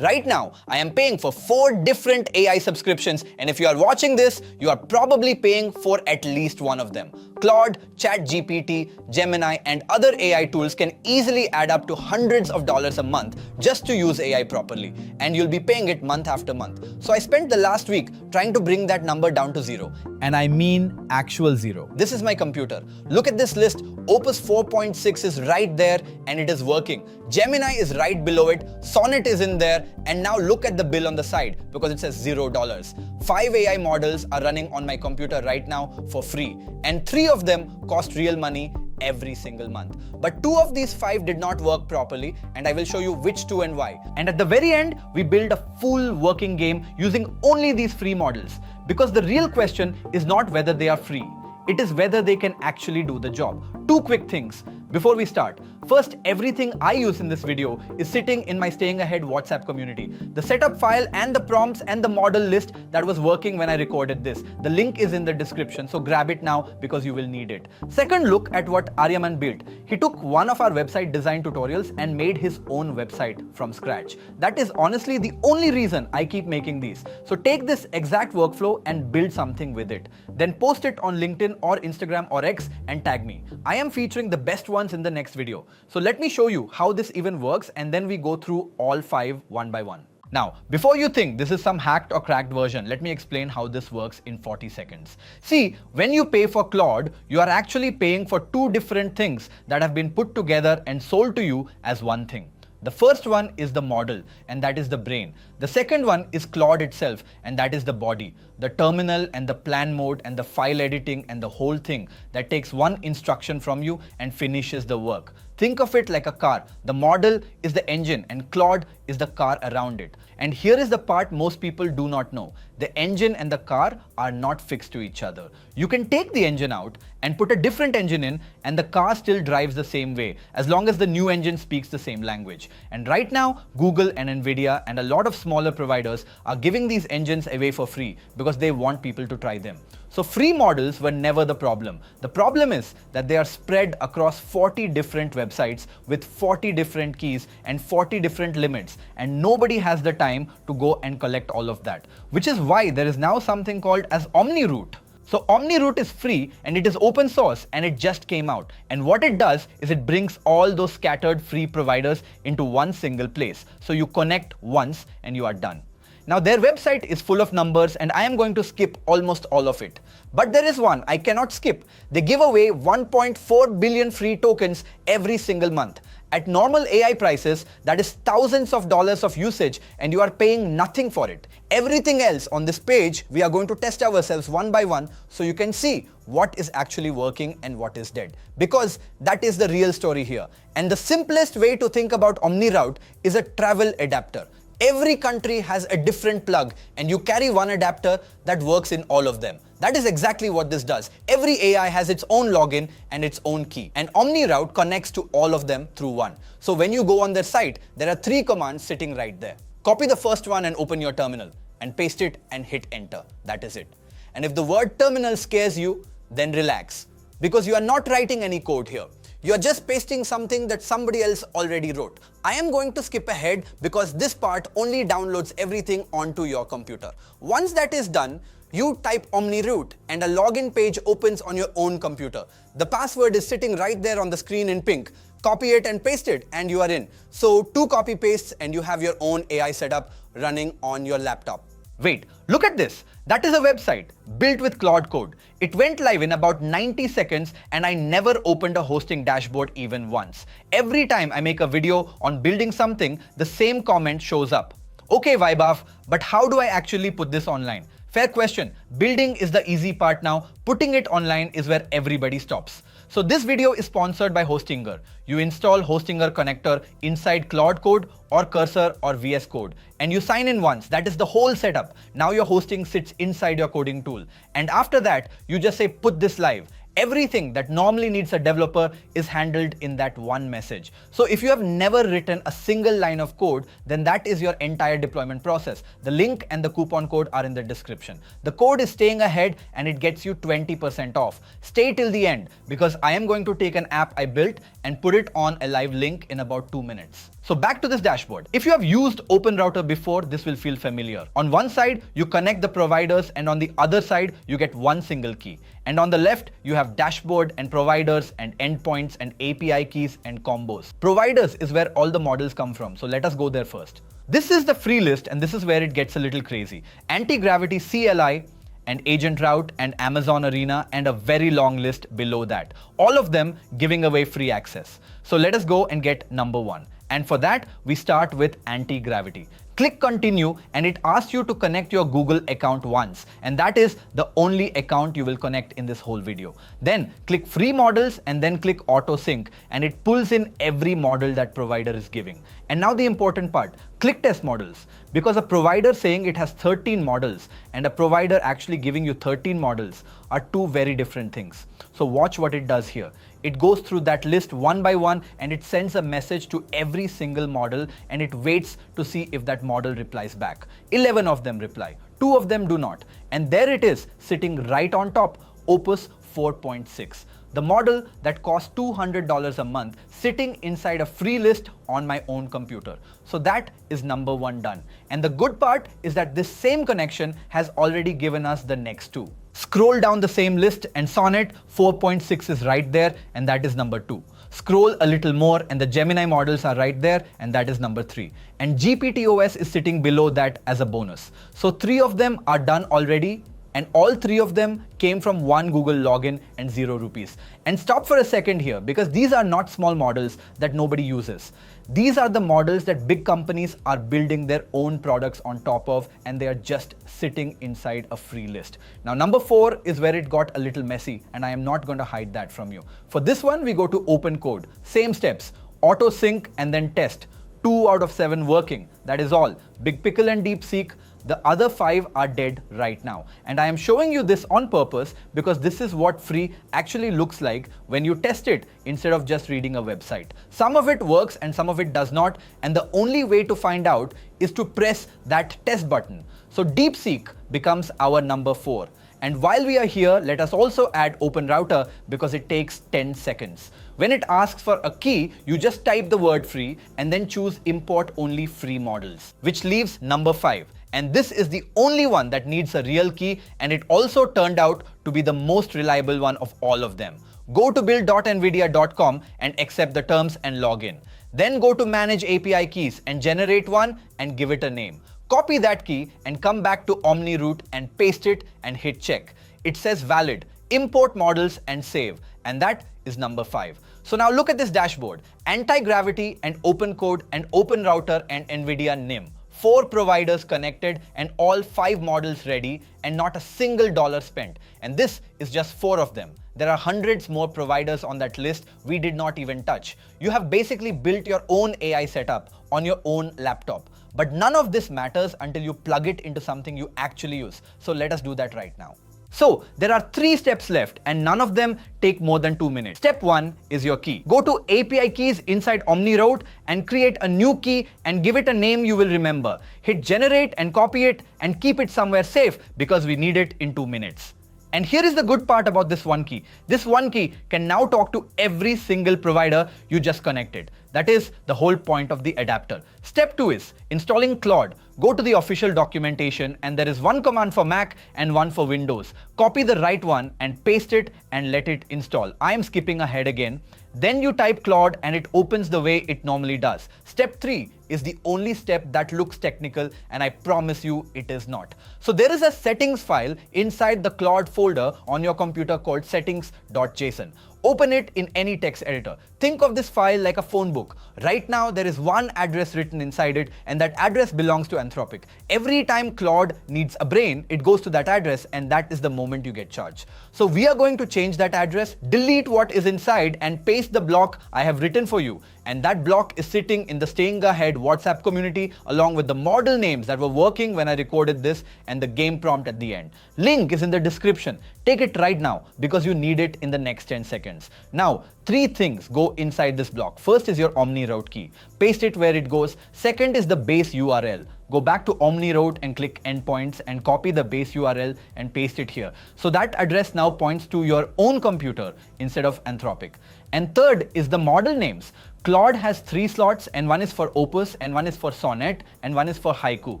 Right now, I am paying for 4 different AI subscriptions, and if you are watching this, you are probably paying for at least one of them. Claude, ChatGPT, Gemini, and other AI tools can easily add up to hundreds of dollars a month just to use AI properly, and you'll be paying it month after month. So I spent the last week trying to bring that number down to zero. And I mean actual zero. This is my computer. Look at this list. Opus 4.6 is right there and it is working. Gemini is right below it. Sonnet is in there. And now look at the bill on the side because it says $0. 5 AI models are running on my computer right now for free. And 3 of them cost real money every single month. But 2 of these 5 did not work properly, and I will show you which 2 and why. And at the very end, we build a full working game using only these free models. Because the real question is not whether they are free. It is whether they can actually do the job. 2 quick things before we start. First, everything I use in this video is sitting in my Staying Ahead WhatsApp community. The setup file and the prompts and the model list that was working when I recorded this. The link is in the description, so grab it now because you will need it. Second, look at what Aryaman built. He took one of our website design tutorials and made his own website from scratch. That is honestly the only reason I keep making these. So take this exact workflow and build something with it. Then post it on LinkedIn or Instagram or X and tag me. I am featuring the best ones in the next video. So let me show you how this even works, and then we go through all 5 one by one. Now, before you think this is some hacked or cracked version, let me explain how this works in 40 seconds. See, when you pay for Claude, you are actually paying for 2 different things that have been put together and sold to you as one thing. The first one is the model, and that is the brain. The second one is Claude itself, and that is the body, the terminal and the plan mode and the file editing and the whole thing that takes one instruction from you and finishes the work. Think of it like a car. The model is the engine and Claude is the car around it. And here is the part most people do not know. The engine and the car are not fixed to each other. You can take the engine out and put a different engine in, and the car still drives the same way as long as the new engine speaks the same language. And right now, Google and NVIDIA and a lot of smaller providers are giving these engines away for free because they want people to try them. So free models were never the problem. The problem is that they are spread across 40 different websites with 40 different keys and 40 different limits, and nobody has the time to go and collect all of that, which is why there is now something called as OmniRoute. So OmniRoute is free and it is open source, and it just came out. And what it does is it brings all those scattered free providers into one single place. So you connect once and you are done. Now their website is full of numbers and I am going to skip almost all of it. But there is one I cannot skip. They give away 1.4 billion free tokens every single month. At normal AI prices, that is thousands of dollars of usage, and you are paying nothing for it. Everything else on this page, we are going to test ourselves one by one so you can see what is actually working and what is dead. Because that is the real story here. And the simplest way to think about OmniRoute is a travel adapter. Every country has a different plug, and you carry one adapter that works in all of them. That is exactly what this does. Every AI has its own login and its own key, and OmniRoute connects to all of them through one. So when you go on their site, there are 3 commands sitting right there. Copy the first one and open your terminal, and paste it and hit enter. That is it. And if the word terminal scares you, then relax, because you are not writing any code here. You're just pasting something that somebody else already wrote. I am going to skip ahead because this part only downloads everything onto your computer. Once that is done, you type OmniRoute and a login page opens on your own computer. The password is sitting right there on the screen in pink. Copy it and paste it and you are in. So 2 copy pastes and you have your own AI setup running on your laptop. Wait, look at this. That is a website built with Claude Code. It went live in about 90 seconds and I never opened a hosting dashboard even once. Every time I make a video on building something, the same comment shows up. Okay, Vaibhav, but how do I actually put this online? Fair question. Building is the easy part now. Putting it online is where everybody stops. So this video is sponsored by Hostinger. You install Hostinger connector inside Claude Code or Cursor or VS Code, and you sign in once. That is the whole setup. Now your hosting sits inside your coding tool. And after that, you just say put this live. Everything that normally needs a developer is handled in that one message. So if you have never written a single line of code, then that is your entire deployment process. The link and the coupon code are in the description. The code is Staying Ahead and it gets you 20% off. Stay till the end because I am going to take an app I built and put it on a live link in about 2 minutes. So back to this dashboard. If you have used OpenRouter before, this will feel familiar. On one side, you connect the providers, and on the other side, you get one single key. And on the left, you have dashboard and providers and endpoints and API keys and combos. Providers is where all the models come from. So let us go there first. This is the free list, and this is where it gets a little crazy. Antigravity, CLI, and AgentRoute and Amazon Arena, and a very long list below that. All of them giving away free access. So let us go and get number one. And for that, we start with Antigravity. Click continue and it asks you to connect your Google account once. And that is the only account you will connect in this whole video. Then click free models and then click auto sync, and it pulls in every model that provider is giving. And now the important part, click test models. Because a provider saying it has 13 models and a provider actually giving you 13 models are two very different things. So watch what it does here. It goes through that list one by one and it sends a message to every single model, and it waits to see if that model replies back. 11 of them reply, 2 of them do not. And there it is, sitting right on top, Opus 4.6. The model that costs $200 a month, sitting inside a free list on my own computer. So that is number one done. And the good part is that this same connection has already given us the next two. Scroll down the same list and Sonnet 4.6 is right there, and that is number 2. Scroll a little more and the Gemini models are right there, and that is number 3. And GPTOS is sitting below that as a bonus. So 3 of them are done already, and all 3 of them came from one Google login and 0 rupees. And stop for a second here, because these are not small models that nobody uses. These are the models that big companies are building their own products on top of, and they are just sitting inside a free list. Now, number 4 is where it got a little messy, and I am not going to hide that from you. For this one, we go to OpenCode. Same steps, auto sync and then test. 2 out of 7 working. That is all. Big Pickle and DeepSeek. The other 5 are dead right now. And I am showing you this on purpose because this is what free actually looks like when you test it instead of just reading a website. Some of it works and some of it does not. And the only way to find out is to press that test button. So DeepSeek becomes our number 4. And while we are here, let us also add OpenRouter because it takes 10 seconds. When it asks for a key, you just type the word free and then choose import only free models, which leaves number 5. And this is the only one that needs a real key, and it also turned out to be the most reliable one of all of them. Go to build.nvidia.com and accept the terms and log in. Then go to manage API keys and generate one and give it a name. Copy that key and come back to OmniRoute and paste it and hit check. It says valid, import models and save, and that is number 5. So now look at this dashboard. Antigravity and OpenCode and OpenRouter and NVIDIA NIM. 4 providers connected and all 5 models ready, and not a single dollar spent. And this is just 4 of them. There are hundreds more providers on that list we did not even touch. You have basically built your own AI setup on your own laptop. But none of this matters until you plug it into something you actually use. So let us do that right now. So there are 3 steps left and none of them take more than 2 minutes. Step 1 is your key. Go to API keys inside OmniRoute and create a new key and give it a name you will remember. Hit generate and copy it and keep it somewhere safe because we need it in 2 minutes. And here is the good part about this one key. This one key can now talk to every single provider you just connected. That is the whole point of the adapter. Step 2 is installing Claude. Go to the official documentation and there is one command for Mac and one for Windows. Copy the right one and paste it and let it install. I am skipping ahead again. Then you type Claude and it opens the way it normally does. Step 3 is the only step that looks technical, and I promise you it is not. So there is a settings file inside the Claude folder on your computer called settings.json. Open it in any text editor. Think of this file like a phone book. Right now there is one address written inside it, and that address belongs to Anthropic. Every time Claude needs a brain, it goes to that address, and that is the moment you get charged. So we are going to change that address, delete what is inside and paste the block I have written for you. And that block is sitting in the Staying Ahead WhatsApp community along with the model names that were working when I recorded this and the game prompt at the end. Link is in the description. Take it right now because you need it in the next 10 seconds. Now, 3 things go inside this block. First is your OmniRoute key. Paste it where it goes. Second is the base URL. Go back to OmniRoute and click endpoints and copy the base URL and paste it here. So that address now points to your own computer instead of Anthropic. And third is the model names. Claude has 3 slots, and one is for Opus, and one is for Sonnet, and one is for Haiku.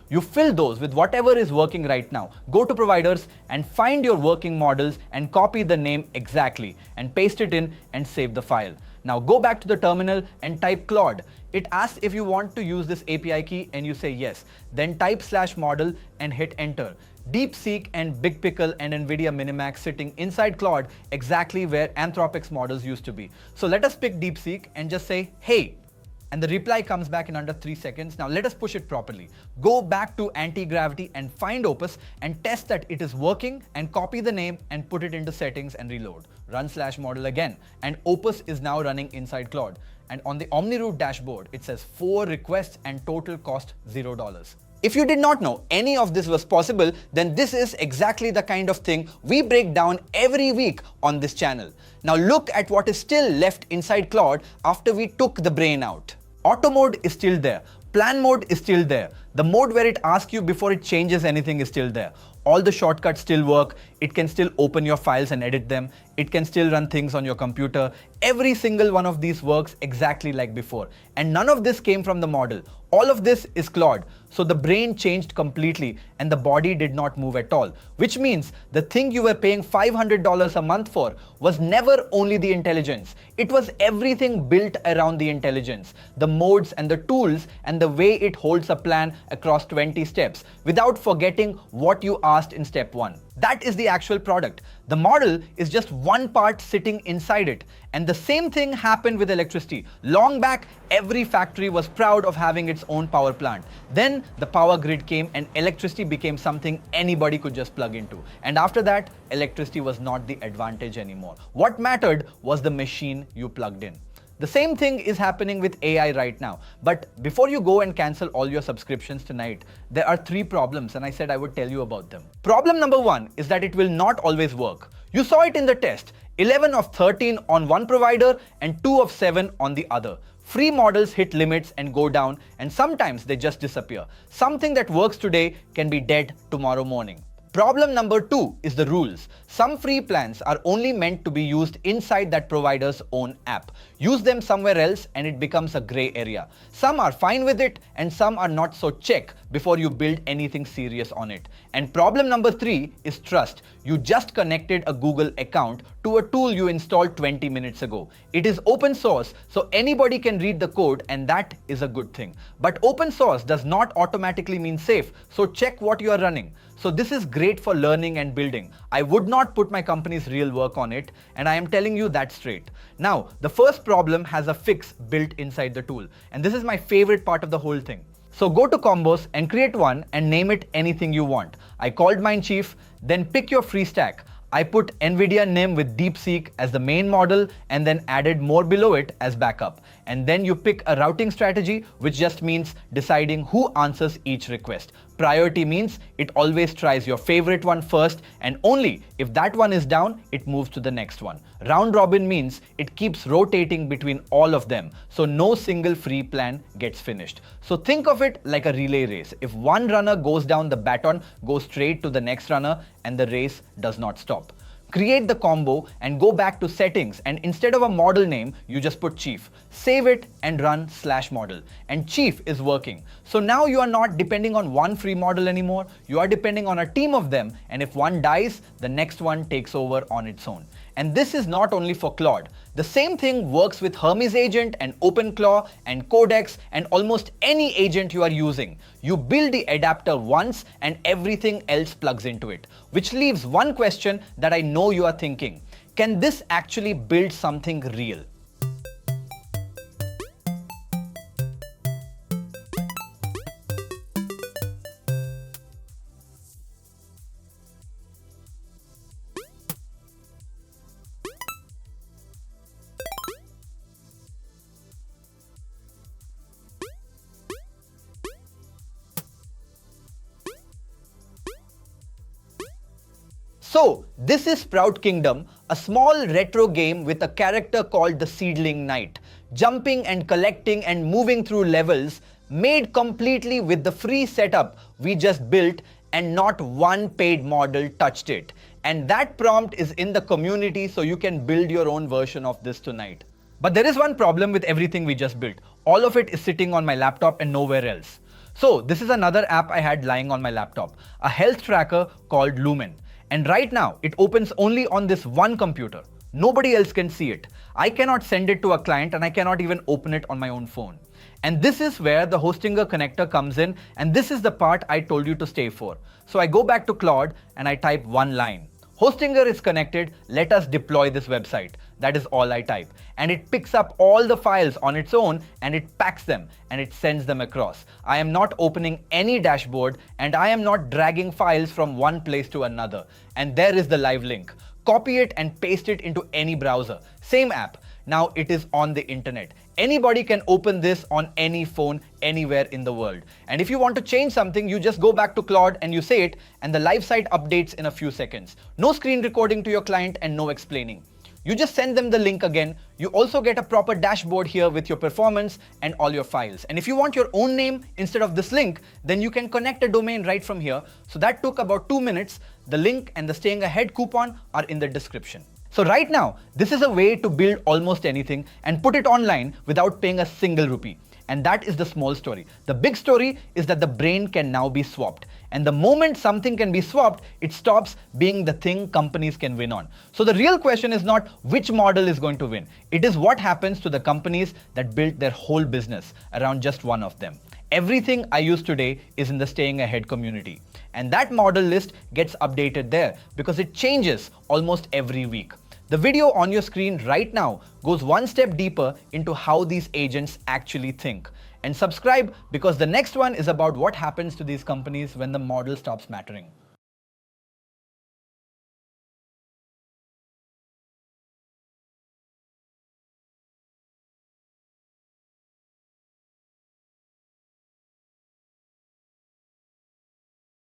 You fill those with whatever is working right now. Go to providers and find your working models and copy the name exactly and paste it in and save the file. Now go back to the terminal and type Claude. It asks if you want to use this API key and you say yes. Then type /model and hit enter. DeepSeek and Big Pickle and NVIDIA Minimax sitting inside Claude exactly where Anthropic's models used to be. So let us pick DeepSeek and just say, hey, and the reply comes back in under 3 seconds. Now let us push it properly. Go back to Antigravity and find Opus and test that it is working and copy the name and put it into settings and reload. Run /model again and Opus is now running inside Claude. And on the OmniRoute dashboard, it says 4 requests and total cost $0. If you did not know any of this was possible, then this is exactly the kind of thing we break down every week on this channel. Now look at what is still left inside Claude after we took the brain out. Auto mode is still there. Plan mode is still there. The mode where it asks you before it changes anything is still there. All the shortcuts still work. It can still open your files and edit them. It can still run things on your computer. Every single one of these works exactly like before. And none of this came from the model. All of this is Claude. So the brain changed completely and the body did not move at all. Which means the thing you were paying $500 a month for was never only the intelligence. It was everything built around the intelligence. The modes and the tools and the way it holds a plan across 20 steps without forgetting what you asked in step 1. That is the actual product. The model is just one part sitting inside it. And the same thing happened with electricity. Long back, every factory was proud of having its own power plant. Then the power grid came and electricity became something anybody could just plug into. And after that, electricity was not the advantage anymore. What mattered was the machine you plugged in. The same thing is happening with AI right now. But before you go and cancel all your subscriptions tonight, there are 3 problems and I said I would tell you about them. Problem number 1 is that it will not always work. You saw it in the test. 11 of 13 on one provider and 2 of 7 on the other. Free models hit limits and go down and sometimes they just disappear. Something that works today can be dead tomorrow morning. Problem number 2 is the rules. Some free plans are only meant to be used inside that provider's own app. Use them somewhere else and it becomes a gray area. Some are fine with it and some are not, so check before you build anything serious on it. And problem number 3 is trust. You just connected a Google account to a tool you installed 20 minutes ago. It is open source, so anybody can read the code and that is a good thing. But open source does not automatically mean safe, so check what you are running. So this is great for learning and building. I would not put my company's real work on it, and I am telling you that straight. Now, the first problem has a fix built inside the tool, and this is my favorite part of the whole thing. So go to combos and create one and name it anything you want. I called mine Chief, then pick your free stack. I put NVIDIA NIM with DeepSeek as the main model and then added more below it as backup. And then you pick a routing strategy, which just means deciding who answers each request. Priority means it always tries your favorite one first, and only if that one is down, it moves to the next one. Round robin means it keeps rotating between all of them, so no single free plan gets finished. So think of it like a relay race. If one runner goes down, the baton goes straight to the next runner and the race does not stop. Create the combo and go back to settings, and instead of a model name, you just put Chief. Save it and run /model, and Chief is working. So now you are not depending on one free model anymore, you are depending on a team of them, and if one dies, the next one takes over on its own. And this is not only for Claude. The same thing works with Hermes agent and OpenClaw and Codex and almost any agent you are using. You build the adapter once and everything else plugs into it. Which leaves one question that I know you are thinking. Can this actually build something real? So, this is Sprout Kingdom, a small retro game with a character called the Seedling Knight, jumping and collecting and moving through levels, made completely with the free setup we just built, and not one paid model touched it. And that prompt is in the community, so you can build your own version of this tonight. But there is one problem with everything we just built. All of it is sitting on my laptop and nowhere else. So this is another app I had lying on my laptop, a health tracker called Lumen. And right now it opens only on this one computer. Nobody else can see it. I cannot send it to a client and I cannot even open it on my own phone. And this is where the Hostinger connector comes in, and this is the part I told you to stay for. So I go back to Claude and I type one line. Hostinger is connected, let us deploy this website. That is all I type. And it picks up all the files on its own and it packs them and it sends them across. I am not opening any dashboard and I am not dragging files from one place to another. And there is the live link. Copy it and paste it into any browser. Same app. Now it is on the internet. Anybody can open this on any phone anywhere in the world. And if you want to change something, you just go back to Claude and you say it, and the live site updates in a few seconds. No screen recording to your client and no explaining. You just send them the link again. You also get a proper dashboard here with your performance and all your files. And if you want your own name instead of this link, then you can connect a domain right from here. So that took about 2 minutes. The link and the staying ahead coupon are in the description. So right now, this is a way to build almost anything and put it online without paying a single rupee. And that is the small story. The big story is that the brain can now be swapped. And the moment something can be swapped, it stops being the thing companies can win on. So the real question is not which model is going to win. It is what happens to the companies that built their whole business around just one of them. Everything I use today is in the Staying Ahead community. And that model list gets updated there because it changes almost every week. The video on your screen right now goes one step deeper into how these agents actually think. And subscribe because the next one is about what happens to these companies when the model stops mattering.